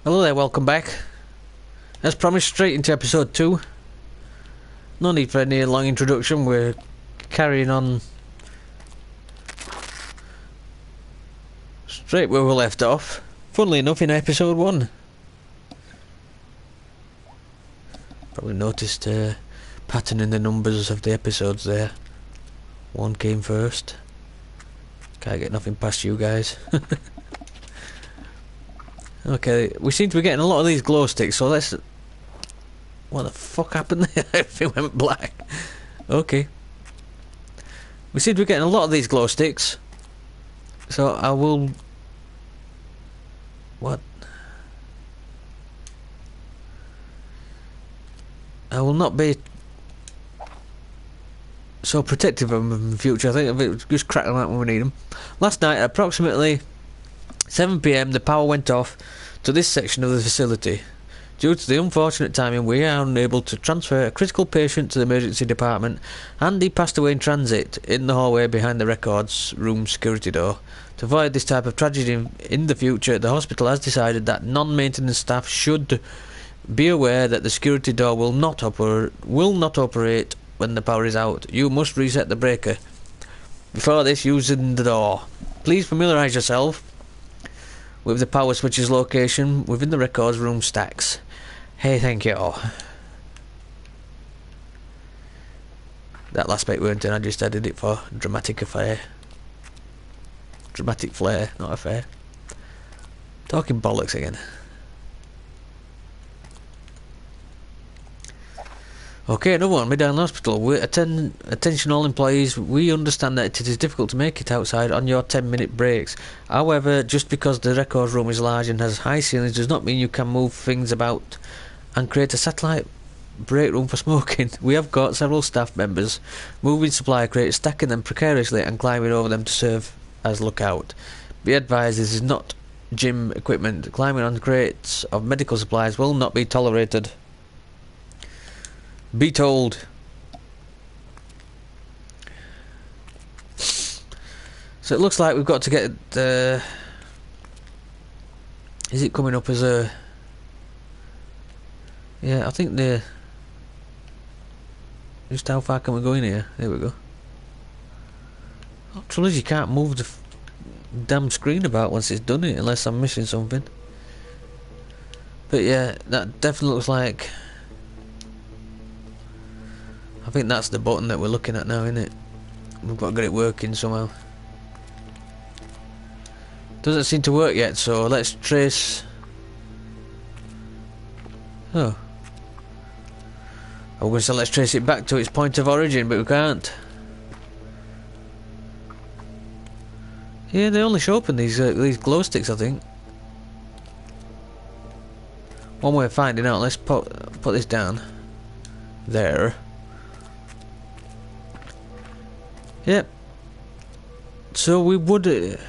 Hello there, welcome back. As promised, straight into episode 2. No need for any long introduction, we're carrying on straight where we left off. Funnily enough, in episode 1. Probably noticed a pattern in the numbers of the episodes there. One came first. Can't get nothing past you guys. Okay, we seem to be getting a lot of these glow sticks, so let's... What the fuck happened there? Everything went black. Okay. We seem to be getting a lot of these glow sticks. So I will... What? I will not be so protective of them in the future. I think of it just crack them out when we need them. Last night at approximately 7 PM the power went off to this section of the facility. Due to the unfortunate timing, we are unable to transfer a critical patient to the emergency department, and he passed away in transit in the hallway behind the records room security door. To avoid this type of tragedy in the future, the hospital has decided that non-maintenance staff should be aware that the security door will not operate when the power is out. You must reset the breaker before this using the door. Please familiarise yourself with the power switch's location within the records room stacks. Hey, thank you. That last bit weren't in, I just added it for dramatic affair. Dramatic flair, not affair. Talking bollocks again. Okay, another one. Midland Hospital. Attention all employees. We understand that it is difficult to make it outside on your 10-minute breaks. However, just because the records room is large and has high ceilings does not mean you can move things about and create a satellite break room for smoking. We have got several staff members moving supply crates, stacking them precariously and climbing over them to serve as lookout. Be advised, this is not gym equipment. Climbing on crates of medical supplies will not be tolerated. Be told. So it looks like we've got to get the... Is it coming up as a... Yeah, I think the... Just how far can we go in here? There we go. The trouble is you can't move the damn screen about once it's done it, unless I'm missing something. But yeah, that definitely looks like... I think that's the button that we're looking at now, isn't it? We've got to get it working somehow. Doesn't seem to work yet, so let's trace... Oh. I was going to say let's trace it back to its point of origin, but we can't. Yeah, they only show up in these glow sticks, I think. One way of finding out, let's put this down. There. Yep. So we would... it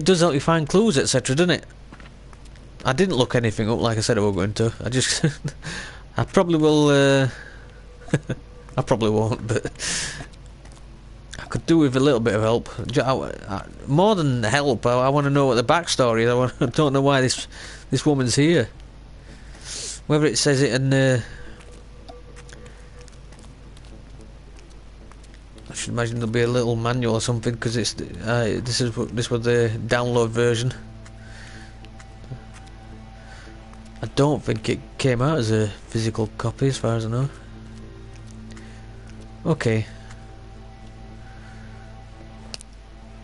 does help you find clues, etc., doesn't it? I didn't look anything up like I said I was going to. I just... I probably will... I probably won't, but... I could do with a little bit of help. More than help, I want to know what the backstory is. I don't know why this woman's here. Whether it says it in... I should imagine there'll be a little manual or something, because it's this was the download version. I don't think it came out as a physical copy, as far as I know. Okay.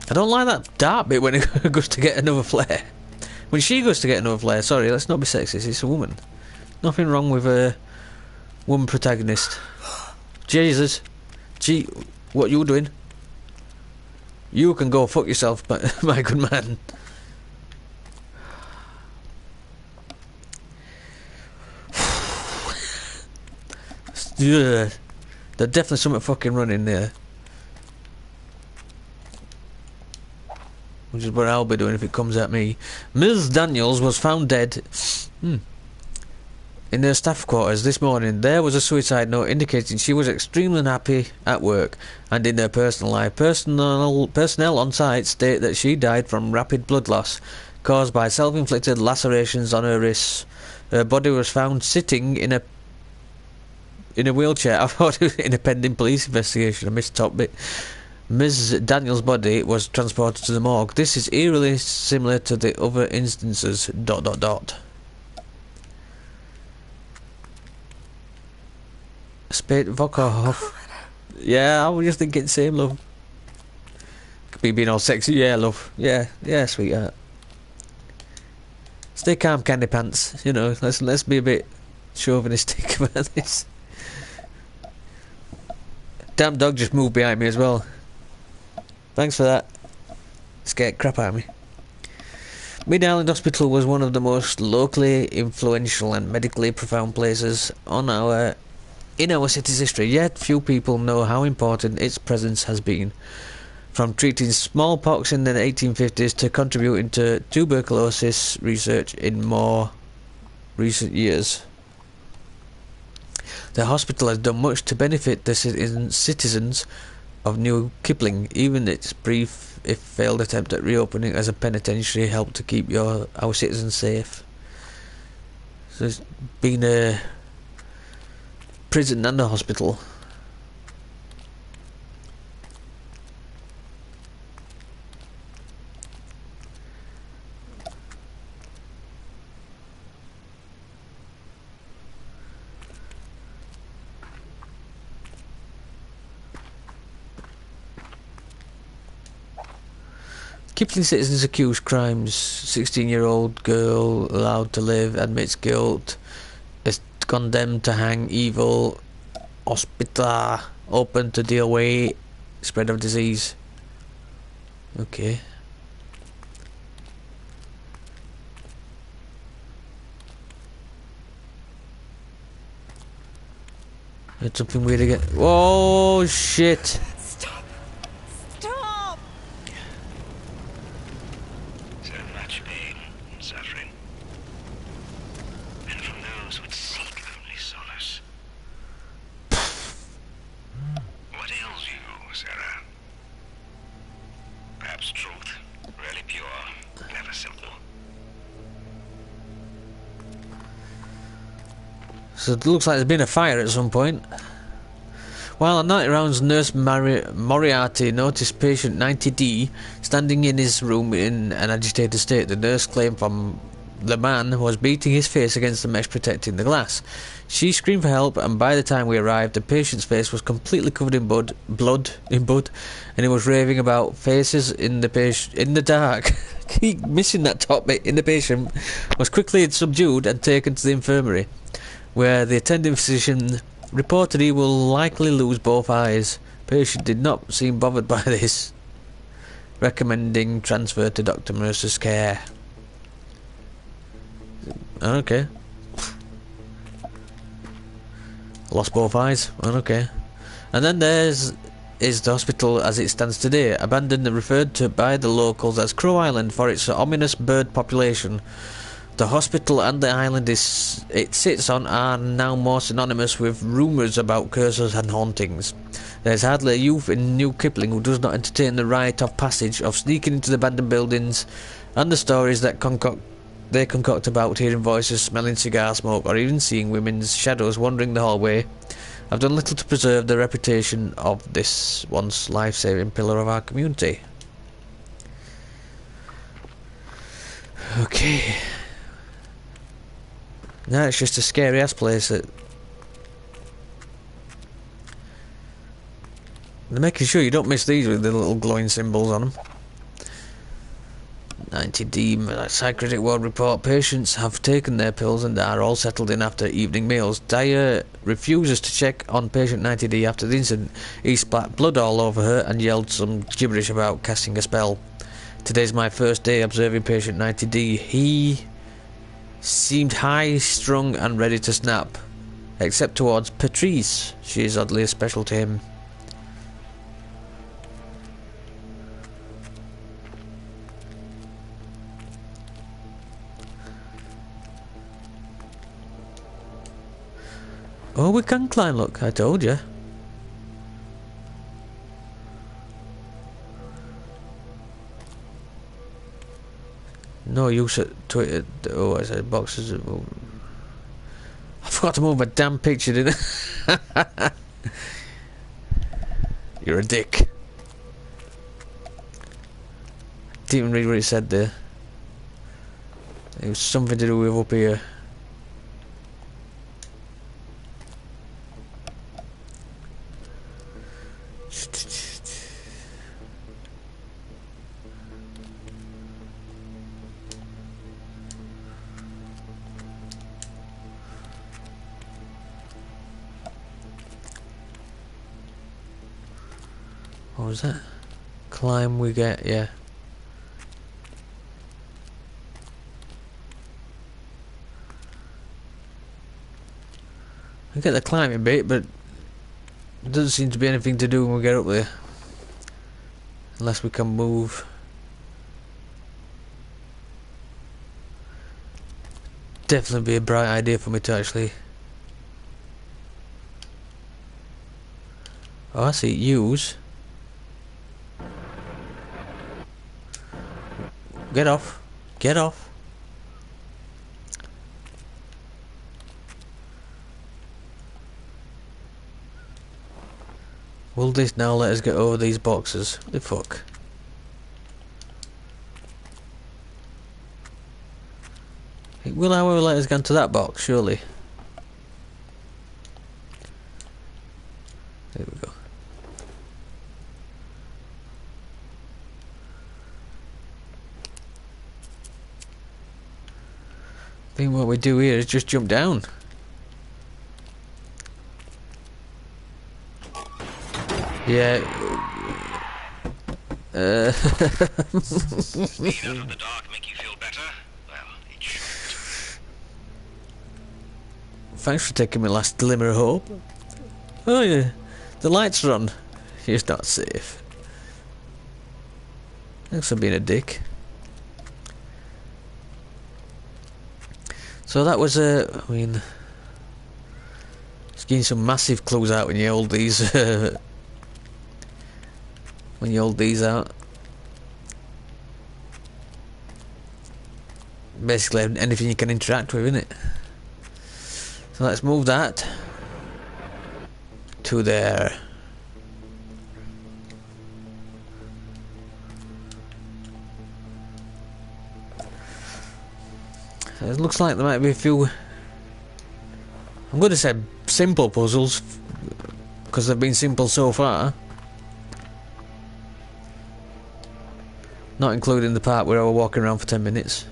I don't like that dark bit when it goes to get another flare. When she goes to get another flare. Sorry, let's not be sexist. It's a woman. Nothing wrong with a woman protagonist. Jesus. Gee. What you doing? You can go fuck yourself, my good man. There's definitely something fucking running there. Which is what I'll be doing if it comes at me. Ms. Daniels was found dead. In her staff quarters this morning. There was a suicide note indicating she was extremely unhappy at work and in her personal life. Personnel on site state that she died from rapid blood loss. caused by self-inflicted lacerations on her wrists. Her body was found sitting in a wheelchair. I thought it was in a pending police investigation. I missed the top bit. Ms. Daniels' body was transported to the morgue. This is eerily similar to the other instances. ... Spade Vokov. Yeah, I was just thinking same, love. Could be being all sexy. Yeah, love. Yeah, sweetheart. Stay calm, candy pants. You know, let's be a bit chauvinistic about this. Damn dog just moved behind me as well. Thanks for that. Scared crap out of me. Mid Island Hospital was one of the most locally influential and medically profound places in our city's history, yet few people know how important its presence has been. From treating smallpox in the 1850s to contributing to tuberculosis research in more recent years. The hospital has done much to benefit the citizens of New Kipling. Even its brief, if failed attempt at reopening as a penitentiary helped to keep our citizens safe. So it's been a prison and a hospital. Kipling citizens accused crimes. 16-year-old girl allowed to live, admits guilt, is condemned to hang. Evil hospital open to deal with spread of disease. Okay. It's something weird again. Whoa, shit. So it looks like there's been a fire at some point. While at night rounds, Nurse Moriarty noticed patient 90D standing in his room in an agitated state. The nurse claimed from the man was beating his face against the mesh protecting the glass. She screamed for help, and by the time we arrived, the patient's face was completely covered in blood, and he was raving about faces in the dark. Keep missing that top bit. In the patient was quickly subdued and taken to the infirmary, where the attending physician reported he will likely lose both eyes. Patient did not seem bothered by this, recommending transfer to Dr. Mercer's care. Okay. Lost both eyes. Okay. And then there's the hospital as it stands today, abandoned and referred to by the locals as Crow Island for its ominous bird population. The hospital and the island it sits on are now more synonymous with rumours about curses and hauntings. There's hardly a youth in New Kipling who does not entertain the rite of passage of sneaking into the abandoned buildings and the stories that they concoct about hearing voices, smelling cigar smoke, or even seeing women's shadows wandering the hallway. I've done little to preserve the reputation of this once life-saving pillar of our community. Okay. Now it's just a scary ass place that they're making sure you don't miss these with the little glowing symbols on them. 90D Psychiatric World Report. Patients have taken their pills and are all settled in after evening meals. Dyer refuses to check on patient 90D after the incident. He splat blood all over her and yelled some gibberish about casting a spell. Today's my first day observing patient 90D. He seemed high-strung and ready to snap, except towards Patrice. She is oddly special to him. Oh, we can climb, look, I told you. No use to it. Oh, I said boxes. Oh. I forgot to move my damn picture, didn't I? You're a dick. Didn't even read what it said there. It was something to do with up here. What was that? Climb we get, yeah. I get the climbing bit, but it doesn't seem to be anything to do when we get up there. Unless we can move. Definitely be a bright idea for me to actually... Oh, I see. Use. Get off. Get off. Will this now let us get over these boxes? What the fuck? It will, however, let us get into that box, surely. There we go. I think what we do here is just jump down. Yeah. Being out of the dark make you feel better? Well, it should. Thanks for taking my last glimmer of hope. Oh yeah, the lights are on. It's not safe. Thanks for being a dick. So that was I mean, it's getting some massive clues out when you hold these. When you hold these out. Basically anything you can interact with, innit? So let's move that to there. So it looks like there might be a few, I'm going to say simple puzzles, because they've been simple so far. Not including the part where I was walking around for 10 minutes.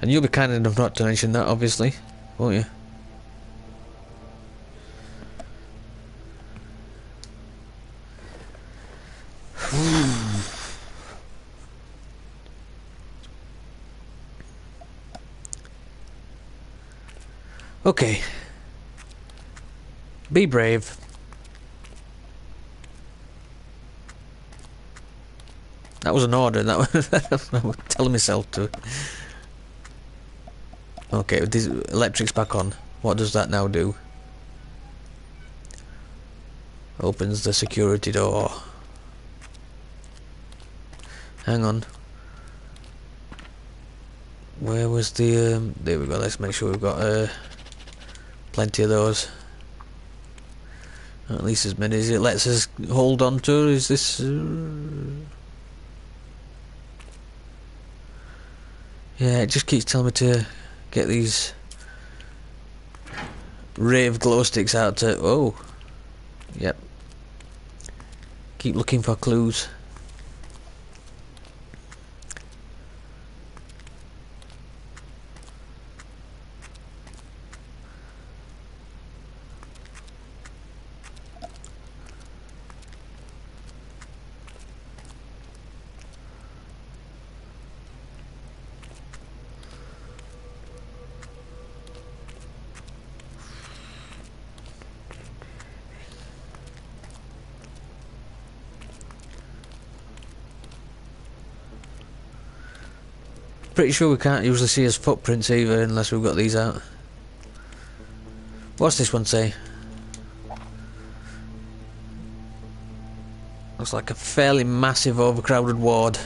And you'll be kind enough not to mention that, obviously, won't you? Okay. Be brave. That was an order, that was I was telling myself to. Okay, with these electrics back on. What does that now do? Opens the security door. Hang on. Where was the there we go, let's make sure we've got plenty of those. At least as many as it lets us hold on to. Is this yeah, it just keeps telling me to get these rave glow sticks out to... Oh. Yep. Keep looking for clues. Pretty sure we can't usually see his footprints either unless we've got these out. What's this one say? Looks like a fairly massive overcrowded ward.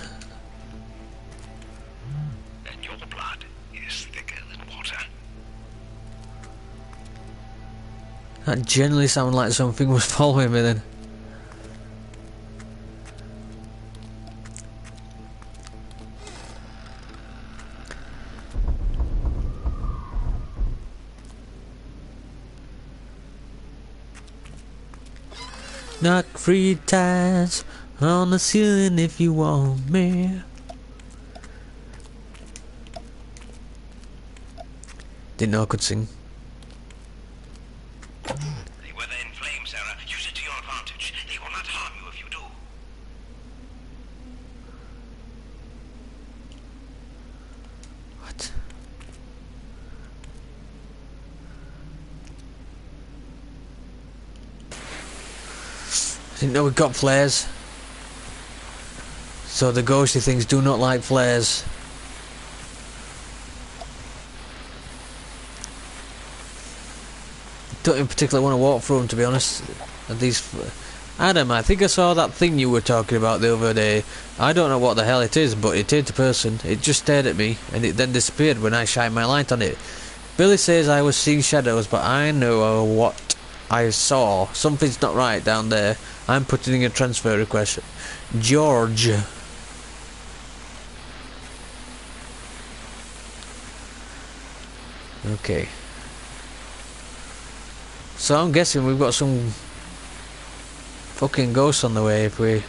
That generally sounded like something was following me then. Knock 3 times on the ceiling if you want me. Didn't know I could sing. The weather in flames, Sarah. Use it to your advantage. They will not harm you if you do. What? I didn't know we got flares. So the ghostly things do not like flares. Don't in particular want to walk through them, to be honest. These, Adam, I think I saw that thing you were talking about the other day. I don't know what the hell it is, but it ain't a person. It just stared at me, and it then disappeared when I shined my light on it. Billy says I was seeing shadows, but I know what I saw. Something's not right down there. I'm putting in a transfer request. George. Okay. So I'm guessing we've got some fucking ghosts on the way if we...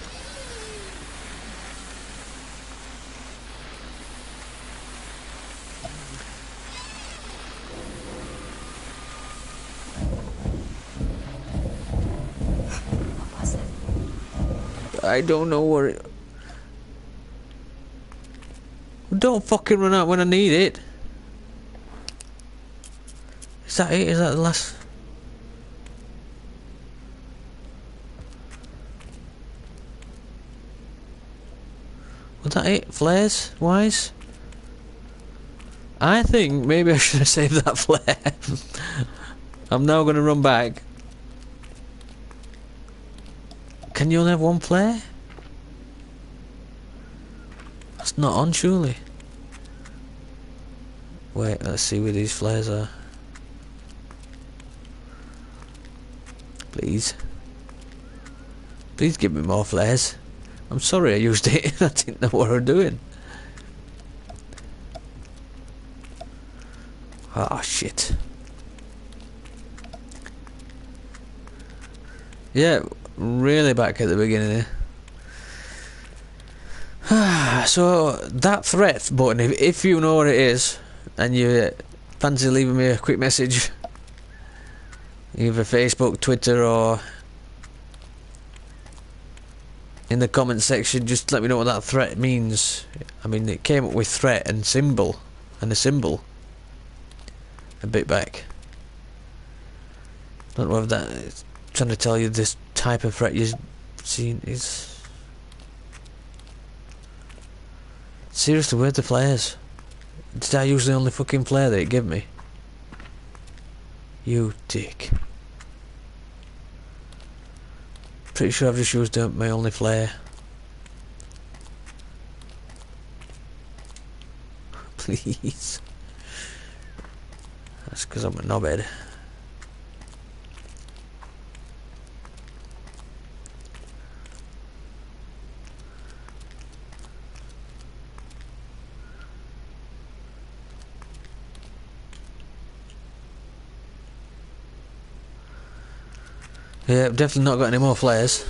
What was it? I don't know where it... Don't fucking run out when I need it. Is that it? Is that the last... Was that it? Flares? Wise? I think maybe I should have saved that flare. I'm now going to run back. Can you only have one flare? That's not on, surely. Wait, let's see where these flares are. Please. Please give me more flares. I'm sorry I used it. I didn't know what I was doing. Ah, shit. Yeah, really back at the beginning here. So, that threat button, if you know what it is, and you fancy leaving me a quick message, either Facebook, Twitter, or in the comment section, just let me know what that threat means. I mean, it came up with threat and symbol, and a symbol a bit back. Don't know if that is trying to tell you this type of threat you've seen is... Seriously, where's the flares? Did I use the only fucking flare that it gave me? You dick. Pretty sure I've just used my only flare. Please. That's because I'm a knobhead. Yeah, definitely not got any more flares.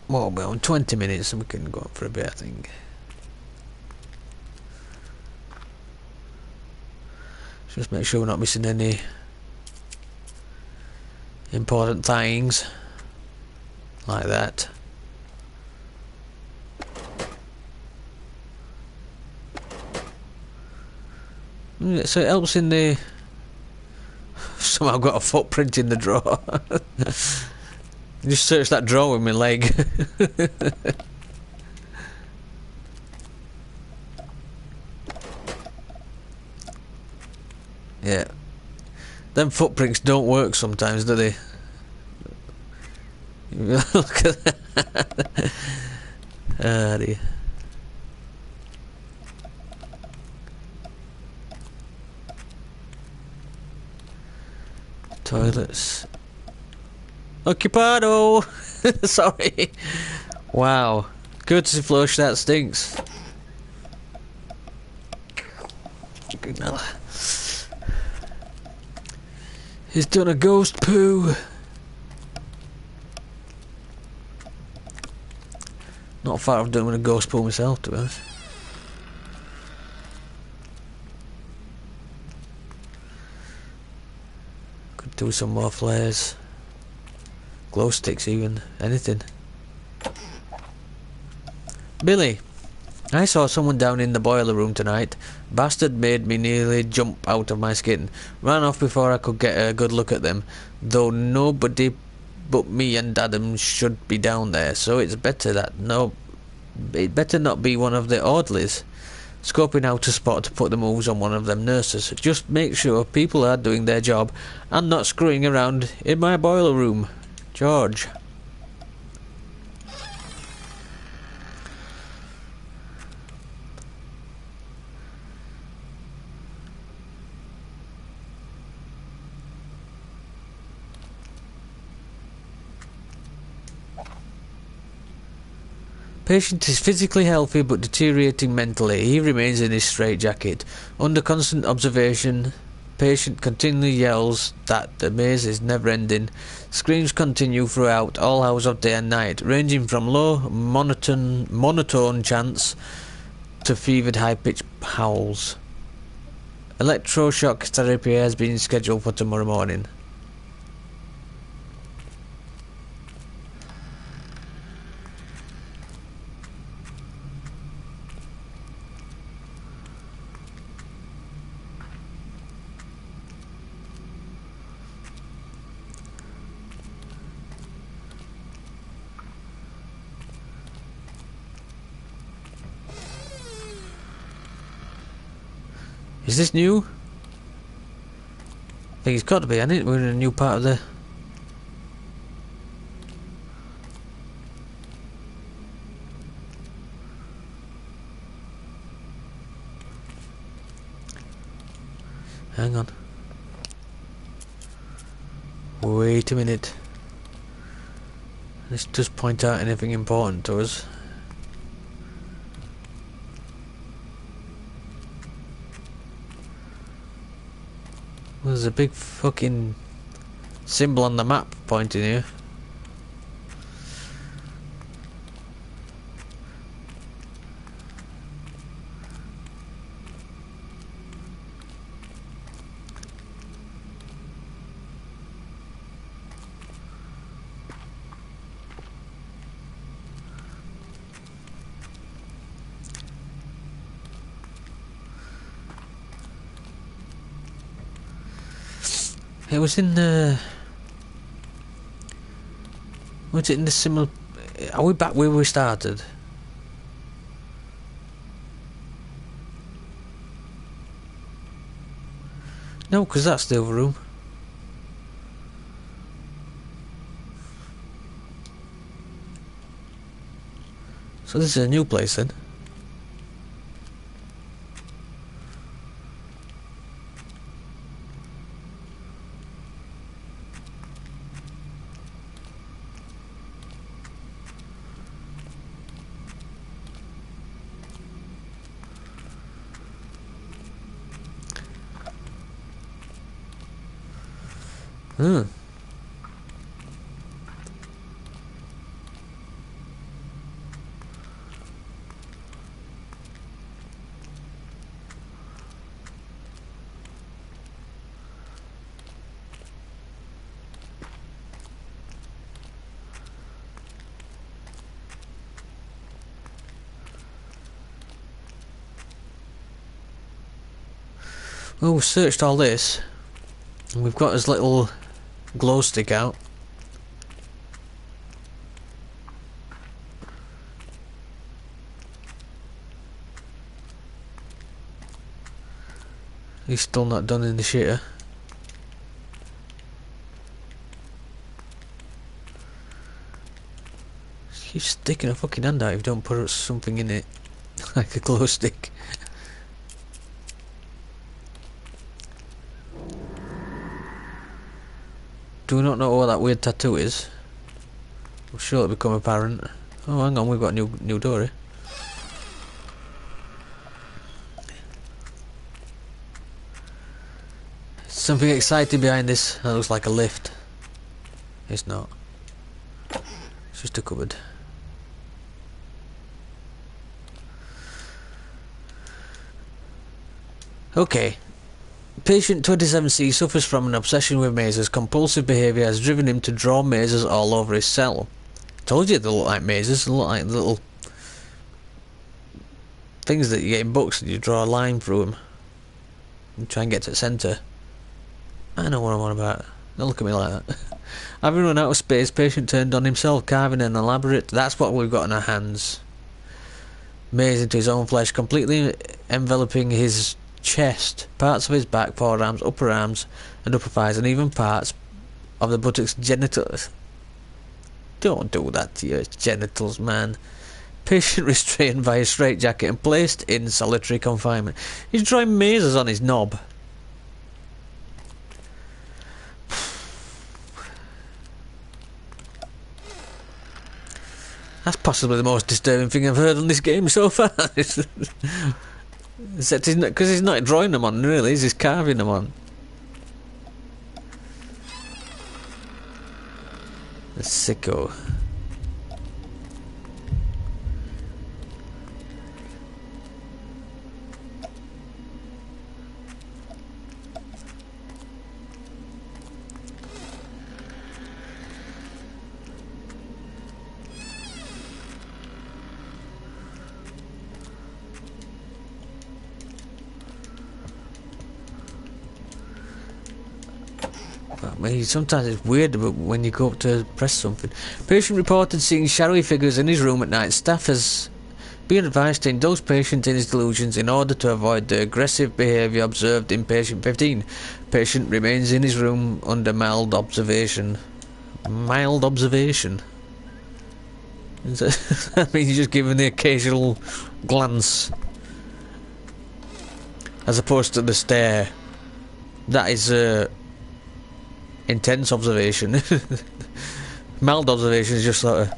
Well, we're on 20 minutes and we can go for a bit, I think. Just make sure we're not missing any important things like that. So it helps in the... Somehow I've got a footprint in the drawer. Just search that drawer with my leg. Yeah. Them footprints don't work sometimes, do they? Look at that. Ah, dear. Toilets. Occupado! Sorry. Wow. Courtesy flush, that stinks. Good hell. He's done a ghost poo. Not far off doing a ghost poo myself, to be honest. Could do some more flares. Glow sticks even. Anything. Billy, I saw someone down in the boiler room tonight. Bastard made me nearly jump out of my skin. Ran off before I could get a good look at them. Though nobody but me and Adam should be down there, so it's better that it better not be one of the orderlies. Scoping out a spot to put the moves on one of them nurses. Just make sure people are doing their job and not screwing around in my boiler room. George. Patient is physically healthy but deteriorating mentally. He remains in his straitjacket. Under constant observation, patient continually yells that the maze is never ending. Screams continue throughout all hours of day and night, ranging from low, monotone chants to fevered high-pitched howls. Electroshock therapy has been scheduled for tomorrow morning. Is this new? I think it's got to be, hasn't it? We're in a new part of the... Hang on. Wait a minute. Let's just point out anything important to us. There's a big fucking symbol on the map pointing here. It was in the... Was it in the similar... Are we back where we started? No, because that's the other room. So this is a new place then. Well, we've searched all this, and we've got his little glow stick out. He's still not done in the shitter. Keep sticking a fucking hand out if you don't put something in it, like a glow stick. Do we not know what that weird tattoo is? I'm sure it'll become apparent. Oh, hang on, we've got a new door here. Something exciting behind this. That looks like a lift. It's not. It's just a cupboard. Okay. Patient 27C suffers from an obsession with mazes. Compulsive behaviour has driven him to draw mazes all over his cell. Told you they look like mazes. They look like little things that you get in books and you draw a line through them and try and get to the centre. I know what I'm on about. Don't look at me like that. Having run out of space, patient turned on himself, carving an elaborate... That's what we've got in our hands. Maze into his own flesh, completely enveloping his chest, parts of his back, forearms, upper arms and upper thighs, and even parts of the buttocks, genitals. Don't do that to your genitals, man. Patient restrained by a straitjacket and placed in solitary confinement. He's drawing mazes on his knob. That's possibly the most disturbing thing I've heard on this game so far. Except because he's not drawing them on, really, he's just carving them on. The sicko. Sometimes it's weird when you go up to press something. Patient reported seeing shadowy figures in his room at night. Staff has been advised to indulge patient in his delusions in order to avoid the aggressive behaviour observed in patient 15. Patient remains in his room under mild observation. Mild observation? I mean, you're just giving the occasional glance as opposed to the stare. That is intense observation. Mild observation is just sort of,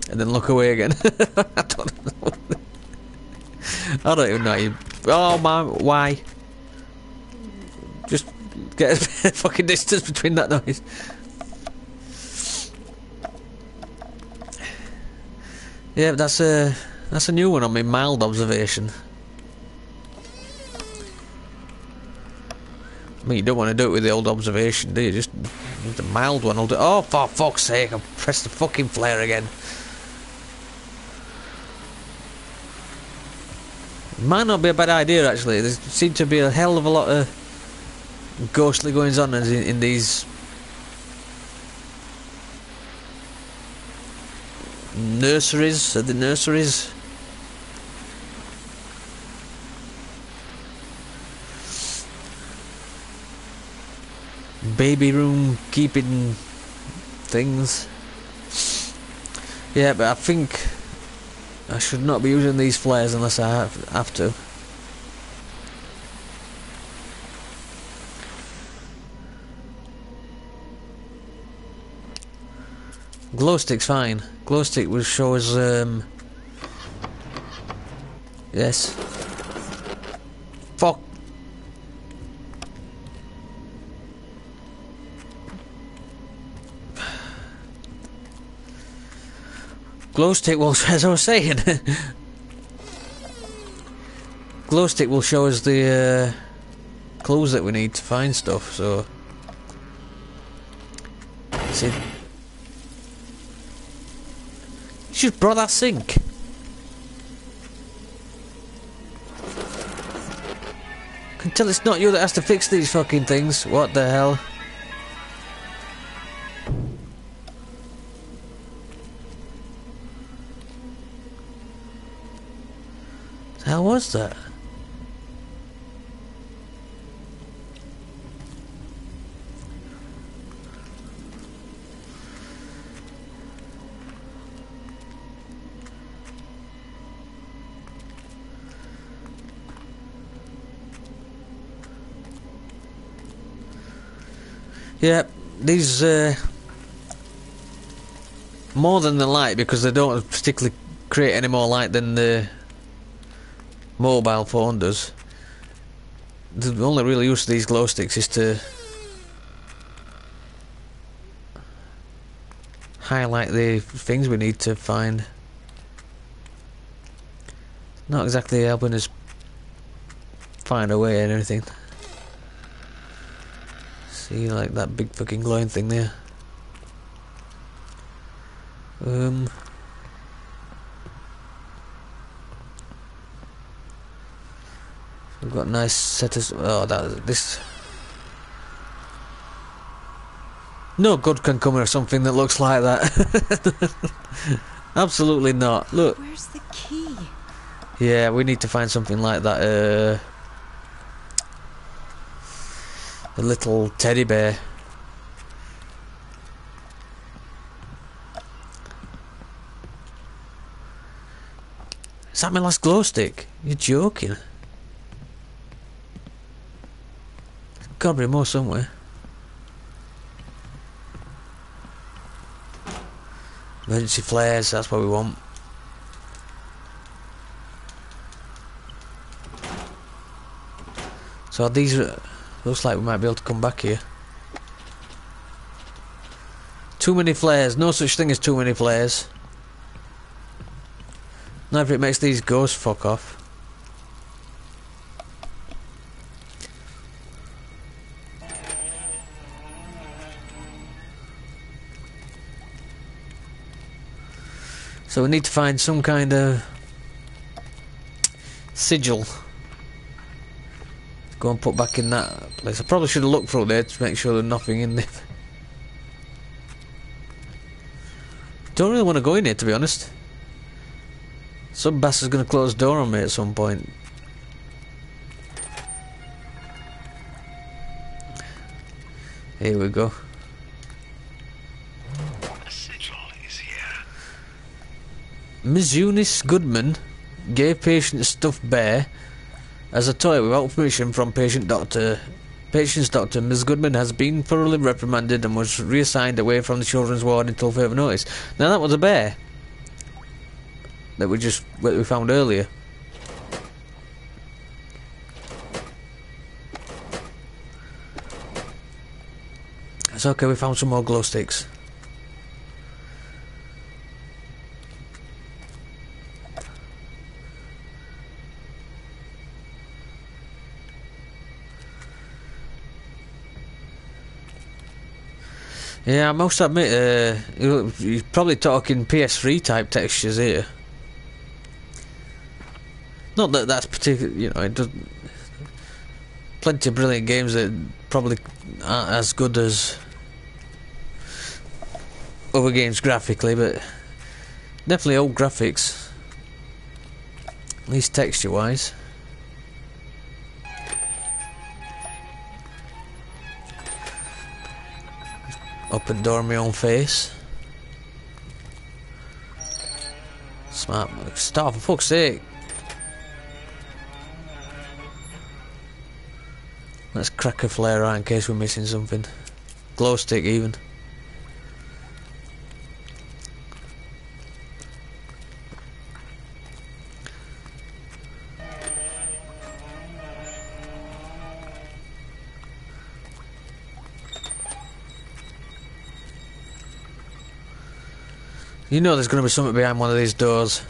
and then look away again. I don't know. I don't even know. Oh man, why? Just get a fucking distance between that noise. Yeah, that's a new one on me. Mild observation. I mean, you don't want to do it with the old observation, do you? Just the mild one will do. Oh, for fuck's sake, I've pressed the fucking flare again. Might not be a bad idea, actually. There seems to be a hell of a lot of ghostly goings on in these nurseries. Are the nurseries? Baby room keeping things. Yeah, but I think I should not be using these flares unless I have to. Glow stick's fine. Glow stick will show us yes. Fuck. Glow stick will, as I was saying, glow stick will show us the clues that we need to find stuff. So, see, you just brought that sink. Can tell it's not you that has to fix these fucking things. What the hell? How was that? Yep, these more than the light, because they don't particularly create any more light than the mobile phone does. The only real use of these glow sticks is to highlight the things we need to find. Not exactly helping us find a way and everything. See, like that big fucking glowing thing there. We've got nice setters. Oh, this. No good can come of something that looks like that. Absolutely not. Look. Where's the key? Yeah, we need to find something like that. A little teddy bear. Is that my last glow stick? You're joking. There's gotta be more somewhere. Emergency flares, that's what we want. So these are, looks like we might be able to come back here. Too many flares, no such thing as too many flares. Not if it makes these ghosts fuck off. So we need to find some kind of sigil. Go and put back in that place. I probably should have looked through there to make sure there's nothing in there. Don't really want to go in here, to be honest. Some bastard's gonna close the door on me at some point. Here we go. A sigil is here. Ms. Eunice Goodman gave patient a stuffed bear as a toy without permission from patient's doctor. Ms. Goodman has been thoroughly reprimanded and was reassigned away from the children's ward until further notice. Now that was a bear that we found earlier. It's okay, we found some more glow sticks. Yeah, I must admit, you're probably talking PS3 type textures here. Not that that's particular, you know, it does. Plenty of brilliant games that probably aren't as good as other games graphically, but definitely old graphics, at least texture wise. Open door in my own face. Smart. Stop, for fuck's sake. Let's crack a flare out in case we're missing something. Glow stick even. You know there's going to be something behind one of these doors.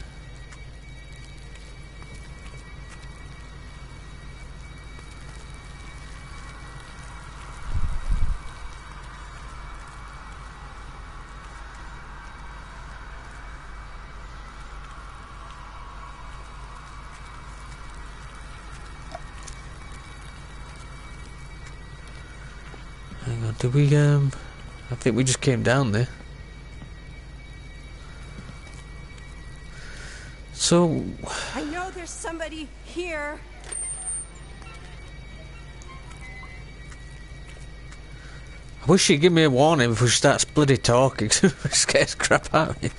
Hang on, did we, I think we just came down there. So... I know there's somebody here. I wish she'd give me a warning before she starts bloody talking. It scares crap out of me.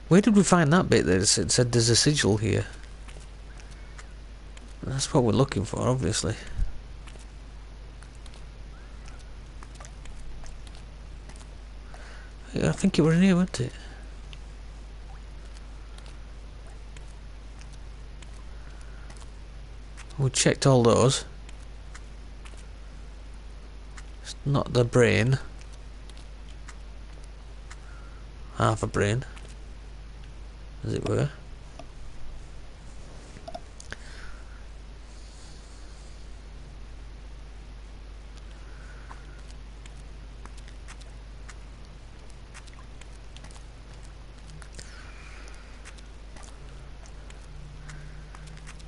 Where did we find that bit that it said there's a sigil here? That's what we're looking for, obviously. I think it was in here, wasn't it? We checked all those. It's not the brain. Half a brain, as it were.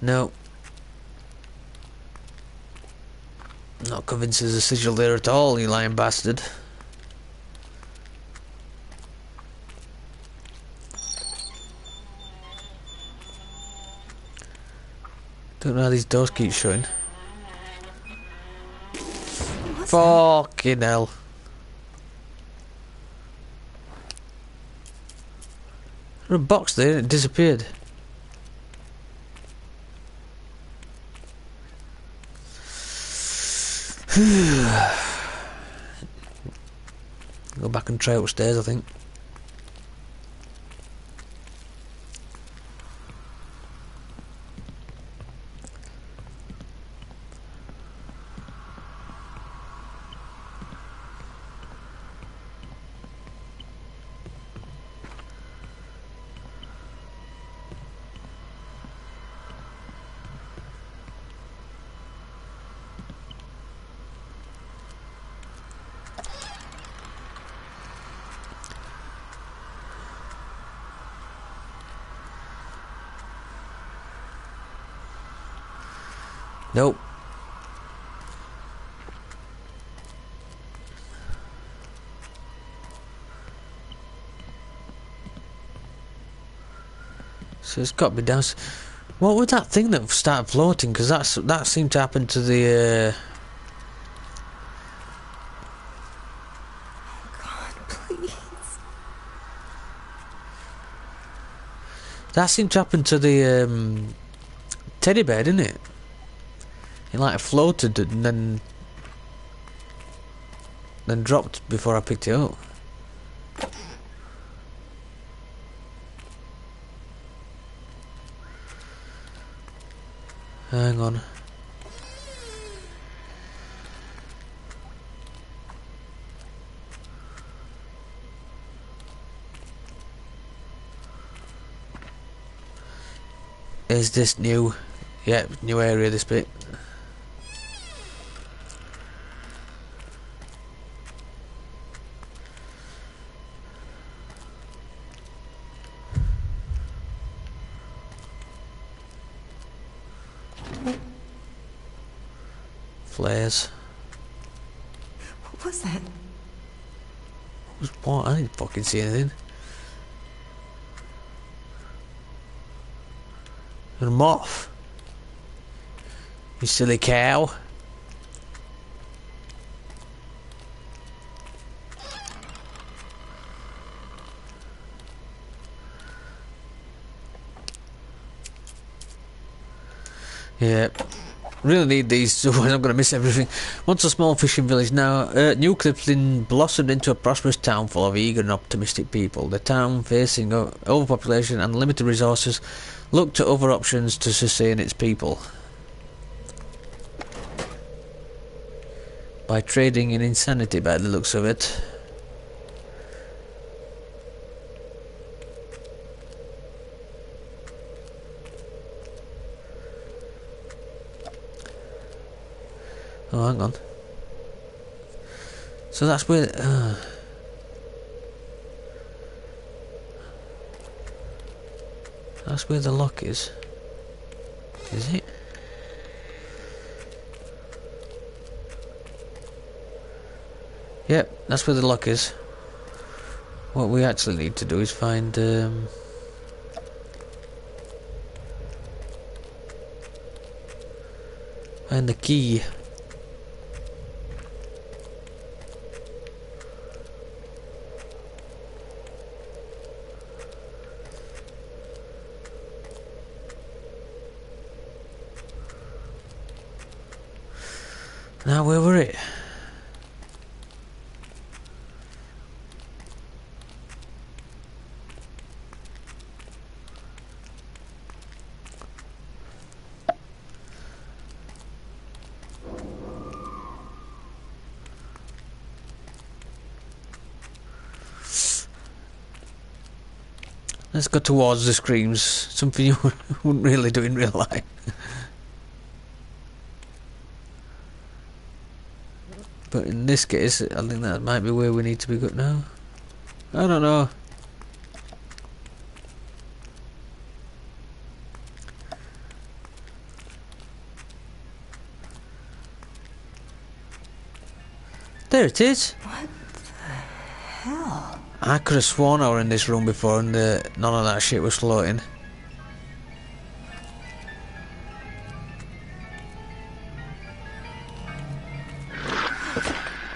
No. Not convinced there's a sigil there at all, you lying bastard. Don't know how these doors keep shutting. Fucking hell. There's a box there and it disappeared. Go back and try upstairs, I think. Nope. So it's got to be down. What was that thing that started floating? Because that seemed to happen to the. God, please. That seemed to happen to the teddy bear, didn't it? It like floated and then dropped before I picked it up. Hang on. Is this new? Yeah, new area, this bit. Flares. What was that? What? I didn't fucking see anything. A moth. You silly cow. Yeah. Really need these, so I'm going to miss everything. Once a small fishing village, now New Clifton blossomed into a prosperous town full of eager and optimistic people. The town, facing overpopulation and limited resources, looked to other options to sustain its people. By trading in insanity, by the looks of it. Oh, hang on. So that's where... that's where the lock is. Is it? Yep, that's where the lock is. What we actually need to do is find... find the key. Now, where were it? Let's go towards the screams. Something you wouldn't really do in real life. But in this case, I think that might be where we need to be good now. I don't know. There it is. What the hell? I could have sworn I were in this room before and none of that shit was floating.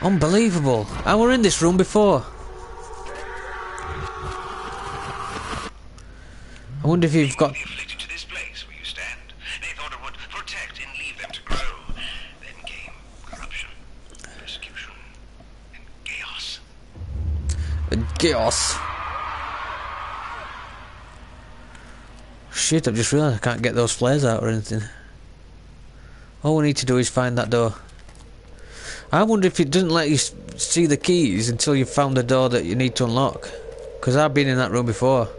Unbelievable! I were in this room before. I wonder if you've got... Afflicted to this place where you stand. They thought it would protect and leave them to grow. Then came corruption, persecution, and chaos. Chaos. Shit, I've just realised I can't get those flares out or anything. All we need to do is find that door. I wonder if it doesn't let you see the keys until you've found the door that you need to unlock. Because I've been in that room before.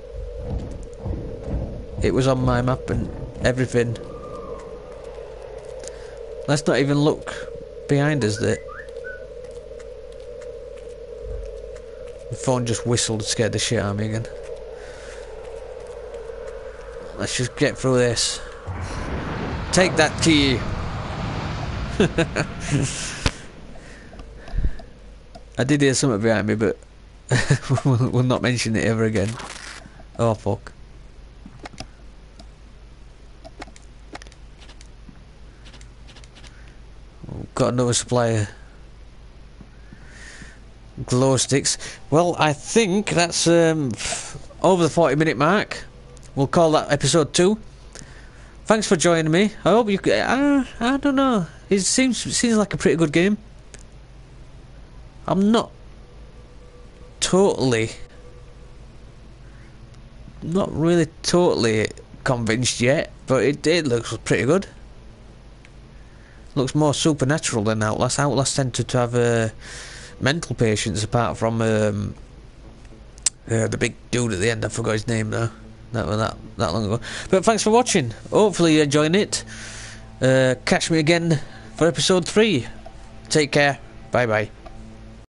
It was on my map and everything. Let's not even look behind us there. The phone just whistled and scared the shit out of me again. Let's just get through this. Take that key. I did hear something behind me, but we'll not mention it ever again. Oh fuck. Got another supplier. Glow sticks. Well, I think that's over the 40-minute mark. We'll call that episode 2. Thanks for joining me. I hope you. I don't know. It seems like a pretty good game. I'm not really totally convinced yet, but it looks pretty good. Looks more supernatural than Outlast. Outlast tended to have mental patients, apart from the big dude at the end. I forgot his name now. That was that long ago. But thanks for watching. Hopefully you're enjoying it. Catch me again for episode 3. Take care. Bye bye.